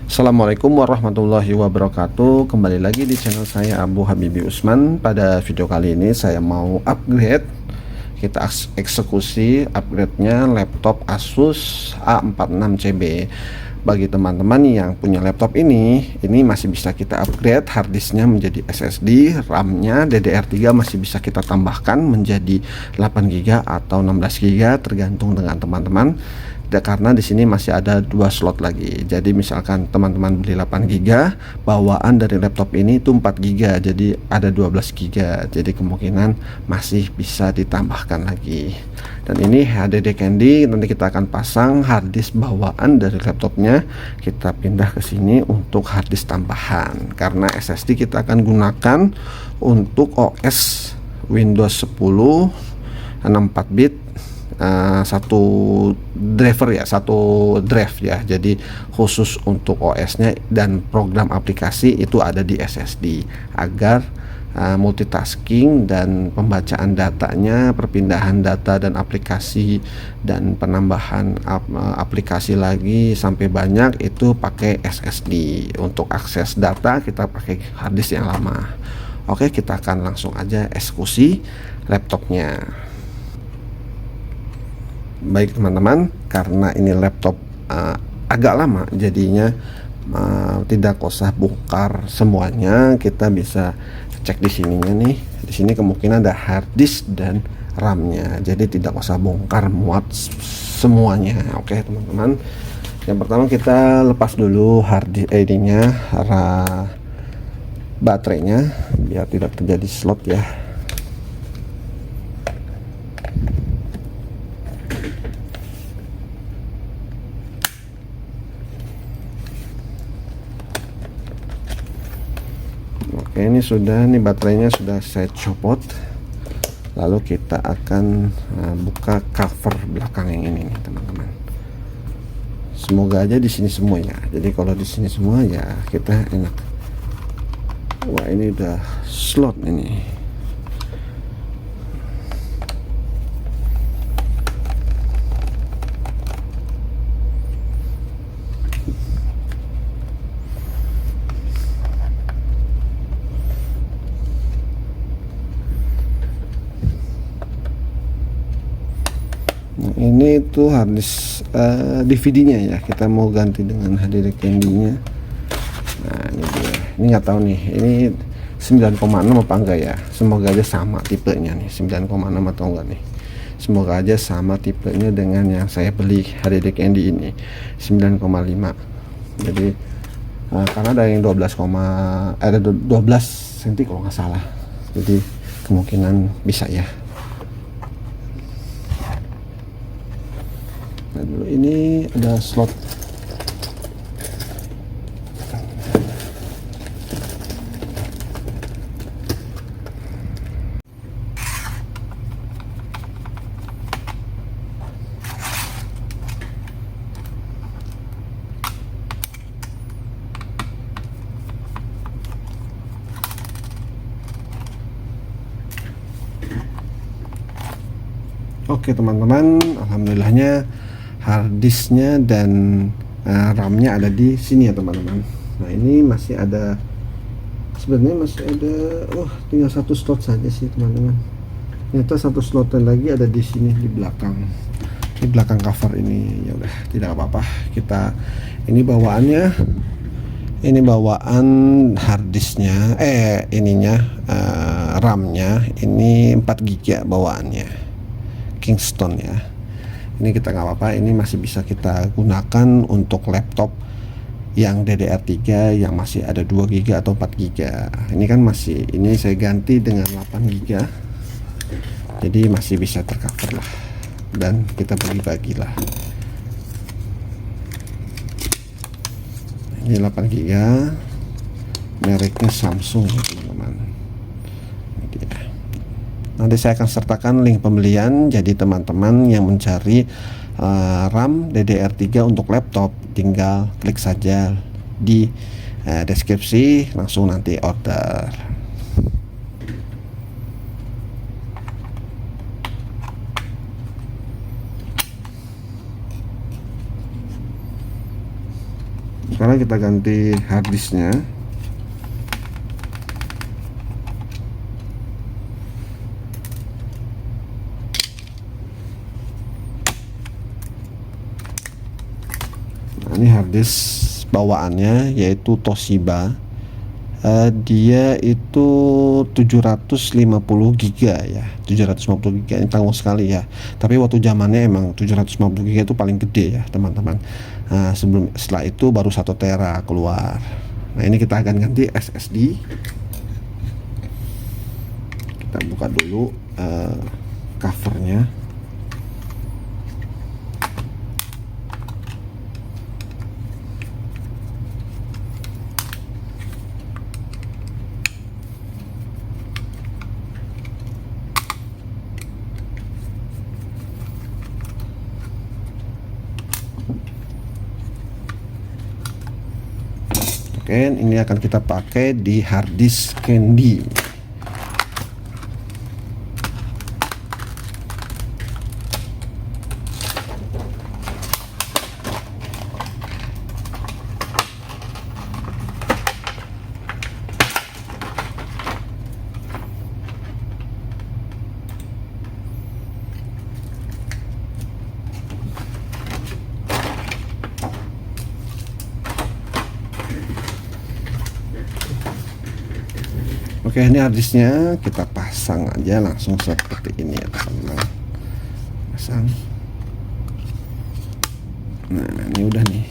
Assalamualaikum warahmatullahi wabarakatuh. Kembali lagi di channel saya Abu Habibi Usman. Pada video kali ini saya mau upgrade. Kita eksekusi upgrade-nya laptop Asus A46CB. Bagi teman-teman yang punya laptop ini masih bisa kita upgrade harddisknya menjadi SSD, RAM-nya DDR3 masih bisa kita tambahkan menjadi 8GB atau 16GB tergantung dengan teman-teman. Karena di sini masih ada 2 slot lagi. Jadi misalkan teman-teman beli 8GB, bawaan dari laptop ini itu 4GB, jadi ada 12GB. Jadi kemungkinan masih bisa ditambahkan lagi. Dan ini HDD Candy, nanti kita akan pasang harddisk bawaan dari laptopnya. Kita pindah ke sini untuk harddisk tambahan. Karena SSD kita akan gunakan untuk OS Windows 10 64 bit. Satu drive ya, jadi khusus untuk OS-nya dan program aplikasi itu ada di SSD agar multitasking dan pembacaan datanya, perpindahan data dan aplikasi dan penambahan aplikasi lagi sampai banyak itu pakai SSD. Untuk akses data kita pakai harddisk yang lama. Oke, kita akan langsung aja eksekusi laptopnya. Baik teman-teman, karena ini laptop agak lama jadinya tidak usah bongkar semuanya, kita bisa cek di sininya nih. Di sini kemungkinan ada harddisk dan RAM-nya, jadi tidak usah bongkar muat semuanya. Oke teman-teman, yang pertama kita lepas dulu harddisk baterainya biar tidak terjadi slot ya. Oke, ini baterainya sudah saya copot. Lalu kita akan buka cover belakang yang ini nih teman-teman. Semoga aja di sini semua ya. Jadi kalau di sini semua ya kita enak. Wah, ini udah slot ini. Ini tuh harddisk DVD-nya ya, kita mau ganti dengan HDD Candy-nya. Nah ini dia, ini nggak tahu nih ini 9,6 apa enggak ya. Semoga aja sama tipenya nih, 9,6 atau enggak nih. Semoga aja sama tipenya dengan yang saya beli HDD Candy ini 9,5. Jadi karena ada yang 12 cm kalau nggak salah, jadi kemungkinan bisa ya. Nah, dulu ini ada slot. Oke teman-teman, alhamdulillahnya harddisknya dan RAM-nya ada di sini ya teman-teman. Nah ini masih ada, sebenarnya masih ada, tinggal satu slot saja sih teman-teman. Ternyata satu slot lagi ada di sini di belakang cover ini. Ya udah, tidak apa-apa. Kita ini bawaannya, ini bawaan harddisknya, RAM-nya ini 4GB bawaannya. Kingston ya. Ini kita nggak apa-apa, ini masih bisa kita gunakan untuk laptop yang DDR3 yang masih ada 2GB atau 4GB. Ini kan masih, ini saya ganti dengan 8GB, jadi masih bisa tercover lah, dan kita bagi-bagi lah. Ini 8GB, mereknya Samsung ya teman-teman. Nanti saya akan sertakan link pembelian, jadi teman-teman yang mencari RAM DDR3 untuk laptop tinggal klik saja di deskripsi, langsung nanti order. Sekarang kita ganti harddisknya. Nah, ini harddisk bawaannya yaitu Toshiba. Dia itu 750 giga ya, 750 giga ini tanggung sekali ya. Tapi waktu zamannya emang 750 giga itu paling gede ya teman-teman. Setelah itu baru 1 tera keluar. Nah, ini kita akan ganti SSD. Kita buka dulu covernya. Oke, ini akan kita pakai di harddisk Candy. Oke, ini harddisknya kita pasang aja langsung seperti ini ya teman-teman. Pasang. Nah, ini udah nih.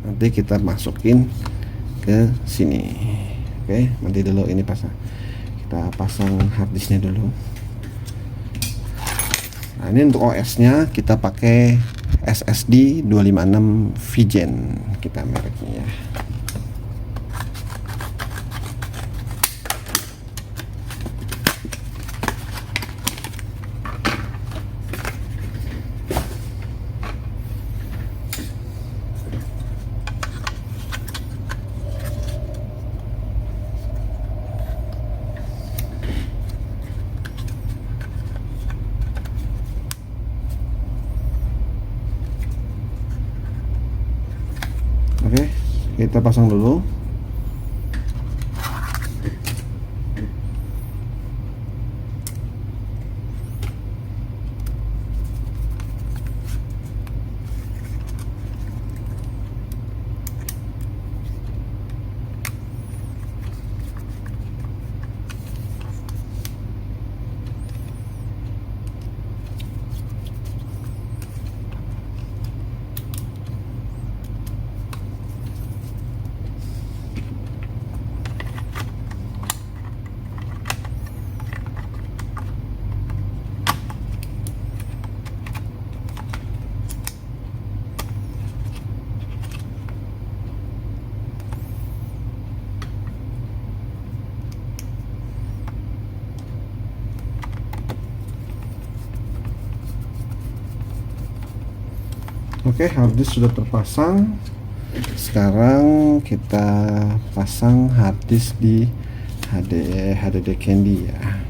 Nanti kita masukin ke sini. Oke, nanti dulu ini pasang. Kita pasang harddisknya dulu. Nah, ini untuk OS-nya kita pakai SSD 256 Vigen kita mereknya ya. Oke, kita pasang dulu. Oke, harddisk sudah terpasang. Sekarang kita pasang harddisk di HDD Candy ya.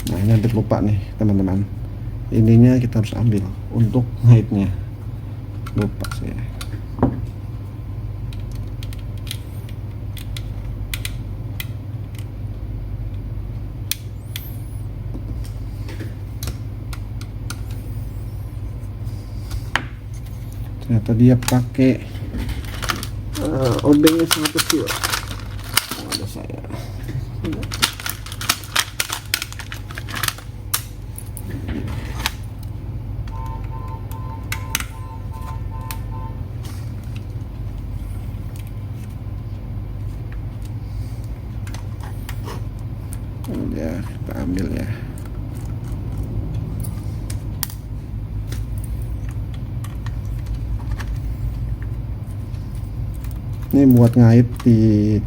Nah, ini hampir lupa nih teman-teman, ininya kita harus ambil untuk headnya, lupa saya. Ternyata dia pakai obengnya sangat kecil. Ada saya. Ya, kita ambil ya. Ini buat ngait di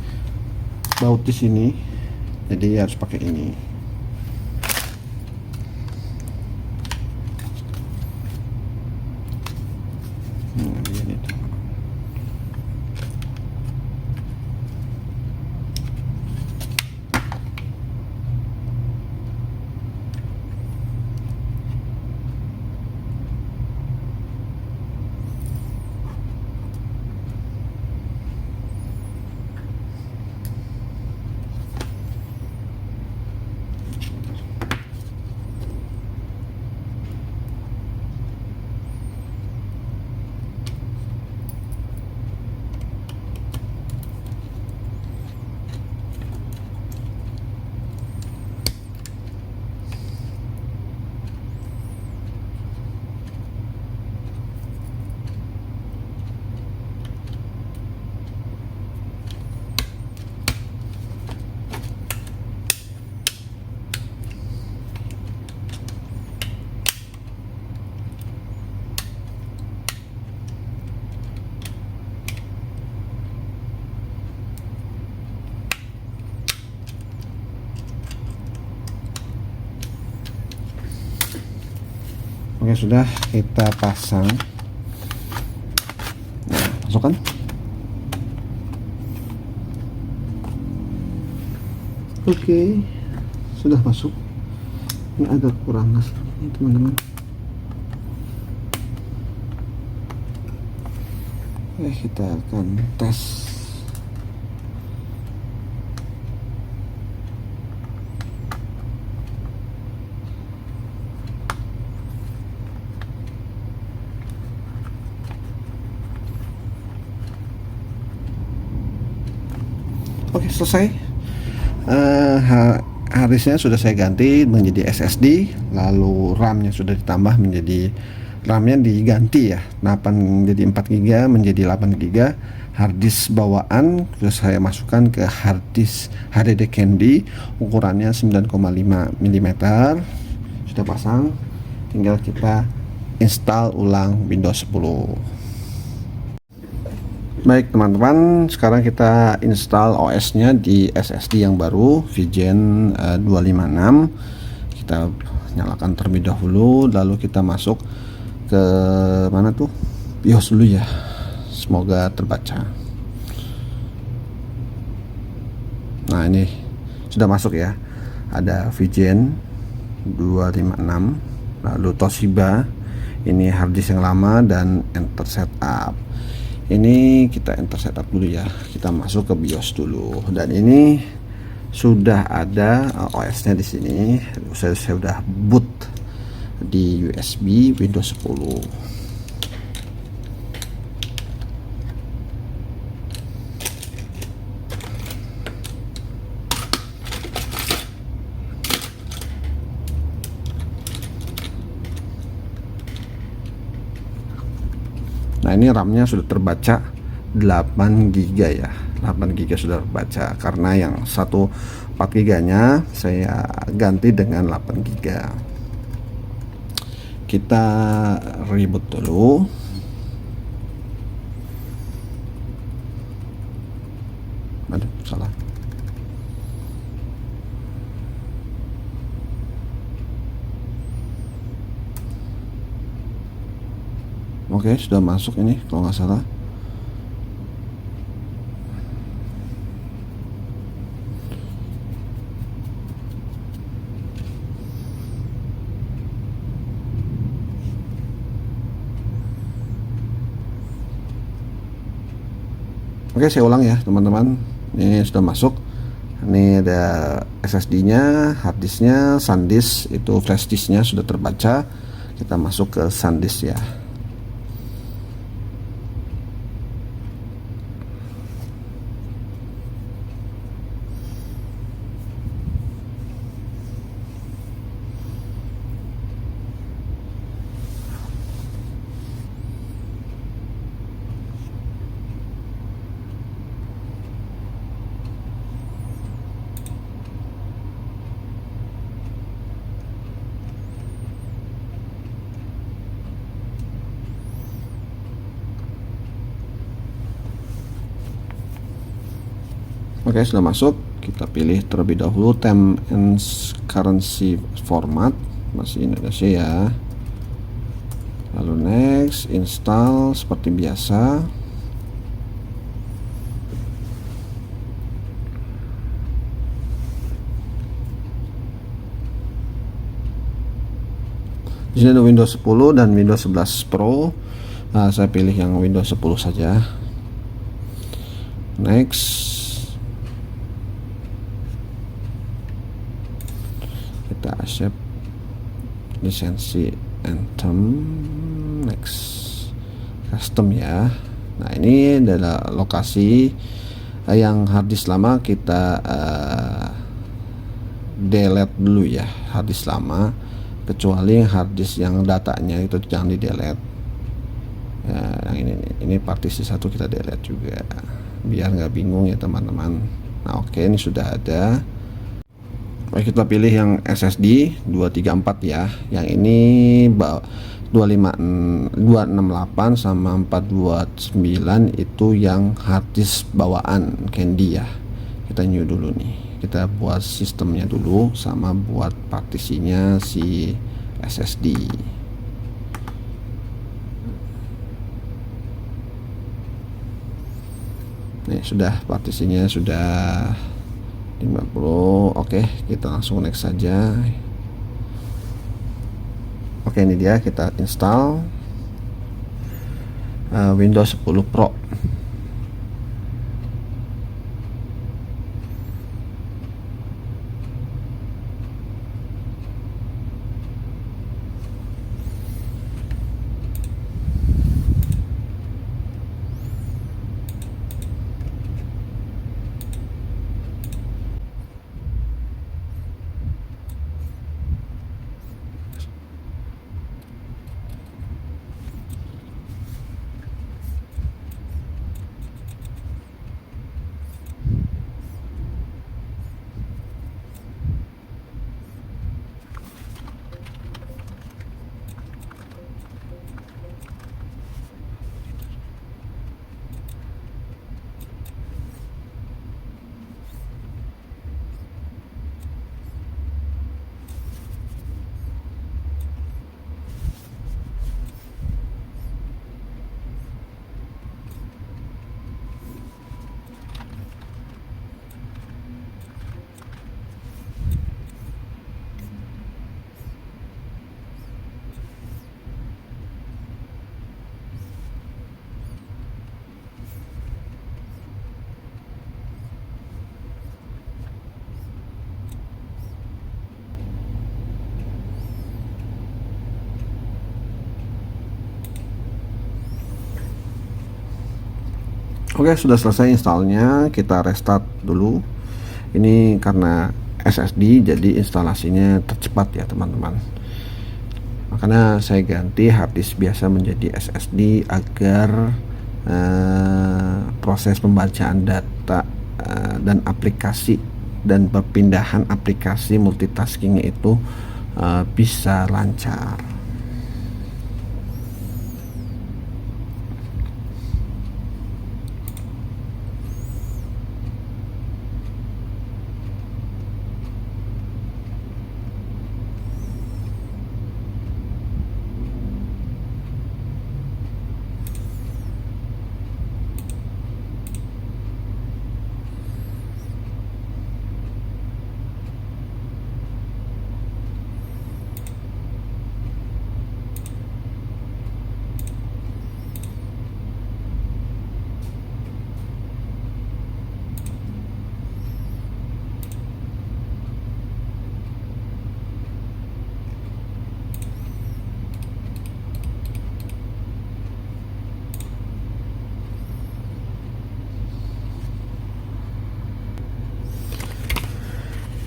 baut di sini, jadi harus pakai ini. Begini tuh. Oke, sudah kita pasang. Nah, masukkan. Oke, sudah masuk. Ini agak kurang ini teman-teman. Kita akan tes. Oke, selesai. Harddisknya sudah saya ganti menjadi SSD, lalu RAM-nya sudah ditambah menjadi, RAM-nya diganti ya, 8 jadi 4 GB menjadi 8 GB. Harddisk bawaan sudah saya masukkan ke harddisk HDD Candy, ukurannya 9,5 mm. Sudah pasang, tinggal kita install ulang Windows 10. Baik teman-teman, sekarang kita install OS-nya di SSD yang baru VGen 256. Kita nyalakan terlebih dahulu, lalu kita masuk ke mana tuh, BIOS dulu ya. Semoga terbaca. Nah, ini sudah masuk ya. Ada VGen 256, lalu Toshiba. Ini harddisk yang lama dan enter setup. Ini kita enter setup dulu ya. Kita masuk ke BIOS dulu, dan ini sudah ada OS-nya di sini. Saya sudah boot di USB Windows 10. Nah, ini RAM-nya sudah terbaca 8 GB ya. 8 GB sudah terbaca, karena yang satu 4 GB-nya saya ganti dengan 8 GB. Kita reboot dulu. Aduh, salah. Oke, sudah masuk ini kalau nggak salah. Oke, saya ulang ya teman-teman. Ini sudah masuk. Ini ada SSD-nya, harddisknya, SanDisk, itu flashdisknya sudah terbaca. Kita masuk ke SanDisk ya. Oke, sudah masuk. Kita pilih terlebih dahulu time and currency format, masih Indonesia ya. Lalu next, install seperti biasa. Di sini ada Windows 10 dan Windows 11 Pro. Nah, saya pilih yang Windows 10 saja. Next, kita accept lisensi Anthem. Next, custom ya. Nah, ini adalah lokasi yang harddisk lama kita delete dulu ya, harddisk lama, kecuali harddisk yang datanya itu jangan di delete ya. Yang ini partisi satu kita delete juga biar nggak bingung ya teman-teman. Nah oke, ini sudah ada. Baik, kita pilih yang SSD 234 ya. Yang ini 268 sama 429 itu yang harddisk bawaan Candy ya. Kita new dulu nih, kita buat sistemnya dulu sama buat partisinya si SSD. Nih sudah, partisinya sudah 50. Oke, kita langsung next saja. Oke, ini dia, kita install Windows 10 Pro. Oke, sudah selesai installnya. Kita restart dulu. Ini karena SSD jadi instalasinya tercepat ya teman-teman. Makanya saya ganti harddisk biasa menjadi SSD agar proses pembacaan data dan aplikasi dan perpindahan aplikasi multitaskingnya itu bisa lancar.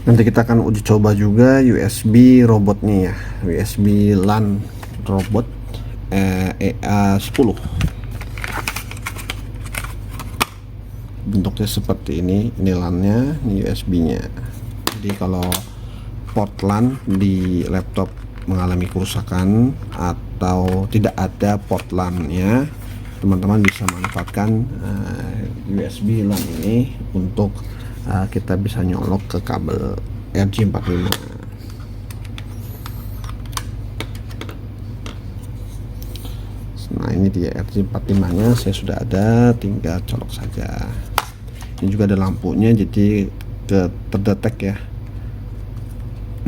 Nanti kita akan uji coba juga USB robotnya ya, USB LAN robot EA10. Bentuknya seperti ini LAN-nya, ini USB-nya. Jadi kalau port LAN di laptop mengalami kerusakan atau tidak ada port LAN-nya, teman-teman bisa manfaatkan USB LAN ini untuk kita bisa nyolok ke kabel RJ45. Nah ini dia RJ45 nya saya sudah ada, tinggal colok saja. Ini juga ada lampunya, jadi terdetek ya.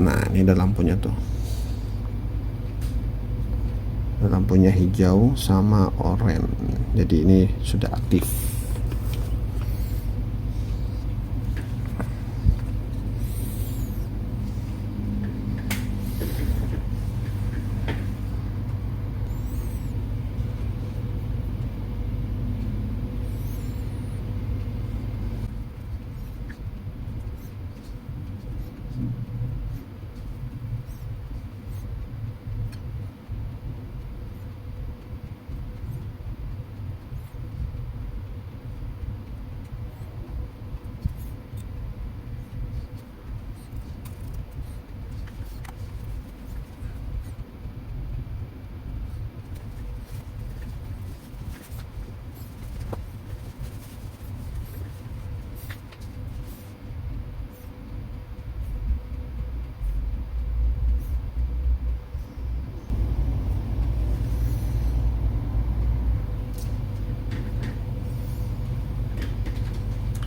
Nah ini ada lampunya tuh, ada lampunya hijau sama oranye, jadi ini sudah aktif.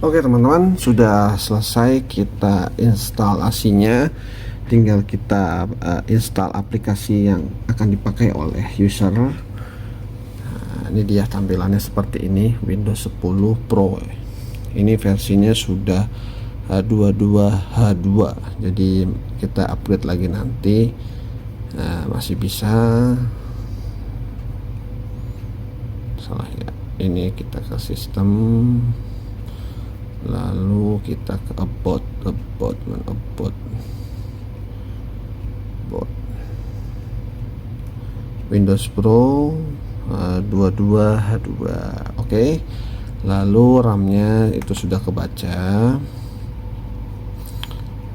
Oke teman-teman, sudah selesai kita instalasinya. Tinggal kita install aplikasi yang akan dipakai oleh user. Nah, ini dia tampilannya seperti ini, Windows 10 Pro. Ini versinya sudah 22H2, jadi kita upgrade lagi nanti. Masih bisa. Salah ya, ini kita ke sistem, lalu kita ke about Windows Pro 22H2. Oke. Lalu RAM-nya itu sudah kebaca.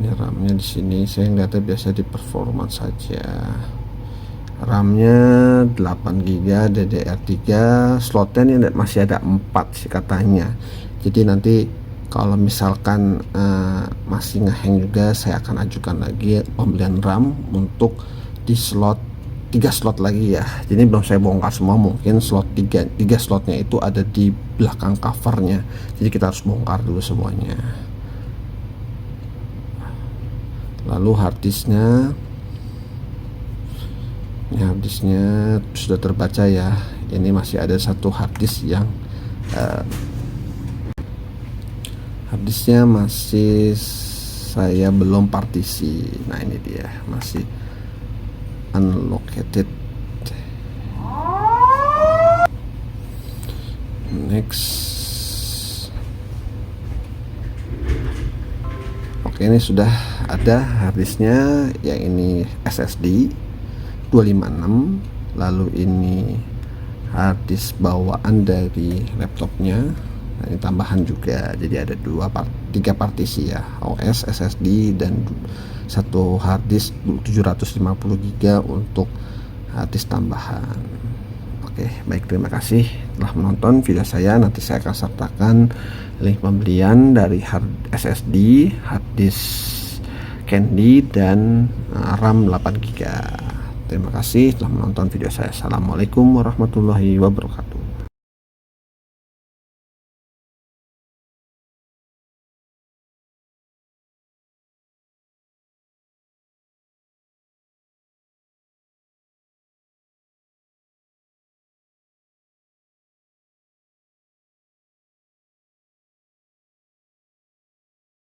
Ini RAM-nya di sini saya lihatnya biasa di performance saja. RAM-nya 8GB DDR3, slotnya ini masih ada 4 sih katanya. Jadi nanti kalau misalkan masih ngehang juga, saya akan ajukan lagi pembelian RAM untuk di slot 3 slot lagi ya. Jadi belum saya bongkar semua, mungkin slot 3 slotnya itu ada di belakang covernya, jadi kita harus bongkar dulu semuanya. Lalu harddisknya, ini harddisknya sudah terbaca ya. Ini masih ada satu harddisk yang harddisknya masih saya belum partisi. Nah ini dia, masih unlocated. Next. Oke, ini sudah ada harddisknya. Yang ini SSD 256. Lalu ini harddisk bawaan dari laptopnya. Nah, ini tambahan juga, jadi ada 3 partisi ya, OS, SSD, dan satu harddisk 750GB untuk harddisk tambahan. Oke, baik, terima kasih telah menonton video saya. Nanti saya akan sertakan link pembelian dari SSD, harddisk Candy, dan RAM 8GB. Terima kasih telah menonton video saya. Assalamualaikum warahmatullahi wabarakatuh.